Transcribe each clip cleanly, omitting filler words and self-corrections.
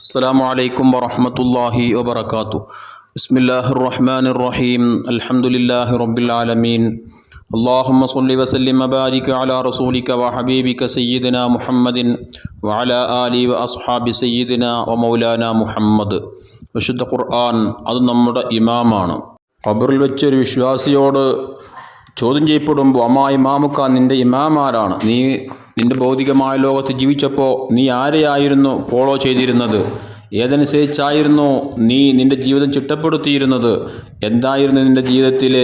السلام عليكم ورحمة الله وبركاته. بسم الله الرحمن الرحيم. الحمد لله رب العالمين. اللهم صل وسلم وبارك على رسولك وحبيبك سيدنا محمد وعلى آله وأصحاب سيدنا ومولانا محمد. വിശുദ്ധ ഖുർആൻ അത് നമ്മുടെ ഇമാമാണ്. ഖബറിൽ വെച്ചൊരു വിശ്വാസിയോട് ചോദ്യം ചെയ്യപ്പെടുമ്പോൾ അമ്മാ ഇമാമുക്ക, നിൻ്റെ ഇമാമാരാണ്? നിൻ്റെ ഭൗതികമായ ലോകത്ത് ജീവിച്ചപ്പോൾ നീ ആരെയായിരുന്നു ഫോളോ ചെയ്തിരുന്നത്? ഏതനുസരിച്ചായിരുന്നു നീ നിൻ്റെ ജീവിതം ചിട്ടപ്പെടുത്തിയിരുന്നത്? എന്തായിരുന്നു നിൻ്റെ ജീവിതത്തിൽ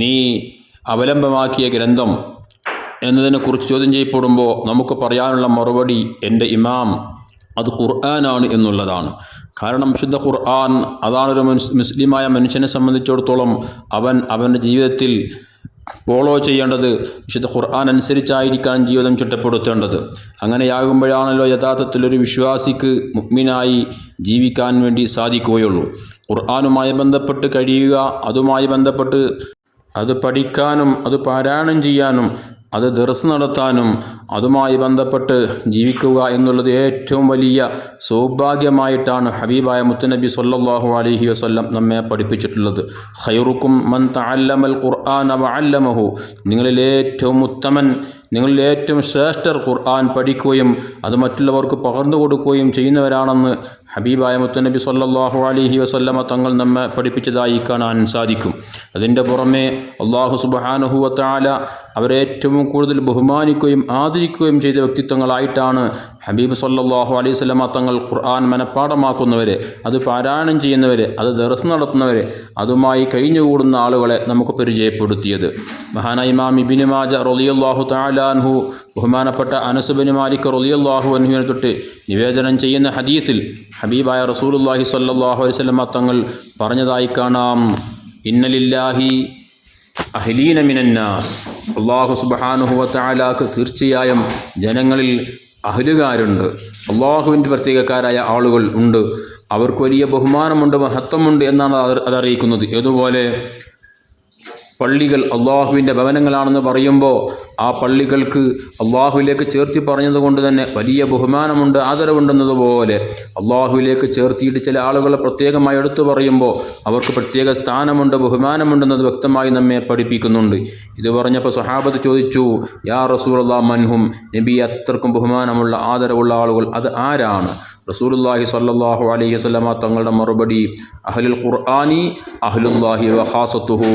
നീ അവലംബമാക്കിയ ഗ്രന്ഥം എന്നതിനെക്കുറിച്ച് ചോദ്യം ചെയ്യപ്പെടുമ്പോൾ നമുക്ക് പറയാനുള്ള മറുപടി എൻ്റെ ഇമാം അത് ഖുർആനാണ് എന്നുള്ളതാണ്. കാരണം വിശുദ്ധ ഖുർആൻ അതാണൊരു മുസ്ലിമായ മനുഷ്യനെ സംബന്ധിച്ചിടത്തോളം അവൻ്റെ ജീവിതത്തിൽ ഫോളോ ചെയ്യേണ്ടത്. വിശുദ്ധ ഖുർആൻ അനുസരിച്ചായിരിക്കാൻ ജീവിതം ചിട്ടപ്പെടുത്തേണ്ടത്. അങ്ങനെയാകുമ്പോഴാണല്ലോ യഥാർത്ഥത്തിലൊരു വിശ്വാസിക്ക് മുഅ്മിനായി ജീവിക്കാൻ വേണ്ടി സാധിക്കുകയുള്ളൂ. ഖുർആനുമായി ബന്ധപ്പെട്ട് കഴിയുക, അതുമായി ബന്ധപ്പെട്ട് അത് പഠിക്കാനും അത് പാരായണം ചെയ്യാനും അത് ദർസ് നടത്താനും അതുമായി ബന്ധപ്പെട്ട് ജീവിക്കുക എന്നുള്ളത് ഏറ്റവും വലിയ സൗഭാഗ്യമായിട്ടാണ് ഹബീബായ മുത്തുനബി സ്വല്ലല്ലാഹു അലൈഹി വസല്ലം നമ്മെ പഠിപ്പിച്ചിട്ടുള്ളത്. ഖൈറുക്കും മൻ തഅല്ലമൽ ഖുർആന വഅല്ലമഹു, നിങ്ങളിലേറ്റവും ഉത്തമൻ, നിങ്ങളിലേറ്റവും ശ്രേഷ്ഠർ ഖുർആൻ പഠിക്കുകയും അത് മറ്റുള്ളവർക്ക് പകർന്നു കൊടുക്കുകയും ചെയ്യുന്നവരാണെന്ന് ഹബീബായ മുത്തുനബി സ്വല്ലല്ലാഹു അലൈഹി വസല്ലമ തങ്ങൾ നമ്മെ പഠിപ്പിച്ചതായി കാണാൻ സാധിക്കും. അതിൻ്റെ പുറമെ അല്ലാഹു സുബ്ഹാനഹു വ തആല അവരെ ഏറ്റവും കൂടുതൽ ബഹുമാനിക്കുകയും ആദരിക്കുകയും ചെയ്ത വ്യക്തിത്വങ്ങളായിട്ടാണ് ഹബീബ് സ്വല്ലല്ലാഹു അലൈഹി വസല്ലമ തങ്ങൾ ഖുർആൻ മനഃപ്പാഠമാക്കുന്നവരെ, അത് പാരായണം ചെയ്യുന്നവരെ, അത് ദർസ് നടത്തുന്നവരെ, അതുമായി കഴിഞ്ഞുകൂടുന്ന ആളുകളെ നമുക്ക് പരിചയപ്പെടുത്തിയത്. മഹാനായ ഇമാം ഇബ്നു മാജ റളിയല്ലാഹു തആല അൻഹു ബഹുമാനപ്പെട്ട അനസ് ബിൻ മാലിക് റളിയല്ലാഹു അൻഹുവിനെ തൊട്ട് നിവേദനം ചെയ്യുന്ന ഹദീസിൽ ഹബീബായ റസൂലുള്ളാഹി സ്വല്ലല്ലാഹു അലൈഹി വസല്ലമ തങ്ങൾ പറഞ്ഞതായി കാണാം, ഇന്നലില്ലാഹി അഹ്ലീന മിനന്നാസ്, അല്ലാഹു സുബ്ഹാനഹു വ തആലാക്ക് തീർച്ചയായും ജനങ്ങളിൽ അഹ്ലുകാരുണ്ട്, അല്ലാഹുവിൻ്റെ പ്രത്യേകക്കാരായ ആളുകൾ ഉണ്ട്, അവർക്ക് വലിയ ബഹുമാനമുണ്ട്, മഹത്വമുണ്ട് എന്നാണ് അതറിയിക്കുന്നത്. അതുപോലെ പള്ളികൾ അള്ളാഹുവിൻ്റെ ഭവനങ്ങളാണെന്ന് പറയുമ്പോൾ ആ പള്ളികൾക്ക് അള്ളാഹുവിലേക്ക് ചേർത്തി പറഞ്ഞതുകൊണ്ട് തന്നെ വലിയ ബഹുമാനമുണ്ട്, ആദരവുണ്ടെന്നതുപോലെ അള്ളാഹുവിലേക്ക് ചേർത്തിയിട്ട് ചില ആളുകളെ പ്രത്യേകമായി എടുത്തു പറയുമ്പോൾ അവർക്ക് പ്രത്യേക സ്ഥാനമുണ്ട്, ബഹുമാനമുണ്ടെന്നത് വ്യക്തമായി നമ്മെ പഠിപ്പിക്കുന്നുണ്ട്. ഇത് പറഞ്ഞപ്പോൾ സ്വഹാബത്ത് ചോദിച്ചു, യാ റസൂലല്ലാഹ് മൻഹും, നബി അത്രക്കും ബഹുമാനമുള്ള ആദരവുള്ള ആളുകൾ അത് ആരാണ്? റസൂലുള്ളാഹി സ്വല്ലല്ലാഹു അലൈഹി വസല്ലമ തങ്ങളുടെ മറുപടി, അഹ്ലുൽ ഖുർആനി അഹ്ലുല്ലാഹി വ ഖാസത്തുഹു,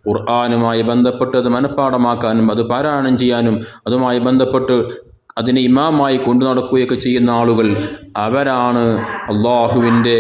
ഖുർആനുമായി ബന്ധപ്പെട്ട് അത് മനഃപ്പാഠമാക്കാനും അത് പാരായണം ചെയ്യാനും അതുമായി ബന്ധപ്പെട്ട് അതിനെ ഇമാമായി കൊണ്ടു നടക്കുകയൊക്കെ ചെയ്യുന്ന ആളുകൾ അവരാണ് അള്ളാഹുവിൻ്റെ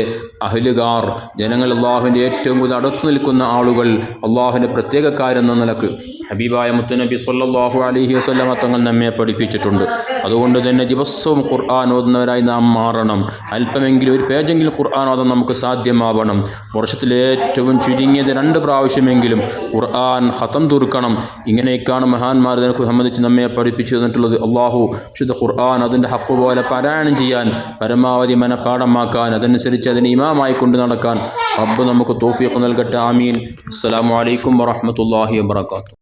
അഹ്ലുകാർ. ജനങ്ങൾ അള്ളാഹുവിൻ്റെ ഏറ്റവും കൂടുതൽ അടുത്തു നിൽക്കുന്ന ആളുകൾ, അള്ളാഹുവിൻ്റെ പ്രത്യേകക്കാരെന്ന നിലക്ക് ഹബീബായ മുത്തുനബി സ്വല്ലല്ലാഹു അലൈഹി വസല്ലമ തങ്ങൾ നമ്മെ പഠിപ്പിച്ചിട്ടുണ്ട്. അതുകൊണ്ട് തന്നെ ദിവസവും ഖുർആൻ ഓതുന്നവരായി നാം മാറണം. അല്പമെങ്കിലും ഒരു പേജെങ്കിലും ഖുർആൻ ഓതാൻ നമുക്ക് സാധ്യമാവണം. വർഷത്തിലേറ്റവും ചുരുങ്ങിയത് 2 പ്രാവശ്യമെങ്കിലും ഖുർആൻ ഖതം തീർക്കണം. ഇങ്ങനെയൊക്കെയാണ് മഹാന്മാർ ഇതിനെ സംബന്ധിച്ച് നമ്മെ പഠിപ്പിച്ചു തന്നിട്ടുള്ളത്. അള്ളാഹു വിശുദ്ധ ഖുർആൻ അതിൻ്റെ ഹഖ് പോലെ പാരായണം ചെയ്യാൻ, പരമാവധി മനഃപ്പാഠമാക്കാൻ, അതനുസരിച്ച് അതിനെ ഇമാമായി കൊണ്ടു നടക്കാൻ റബ്ബ് നമുക്ക് തൗഫീഖ് നൽകട്ടെ. ആമീൻ. അസ്സലാമു അലൈക്കും വറഹ്മത്തുള്ളാഹി വബറകാതുഹു.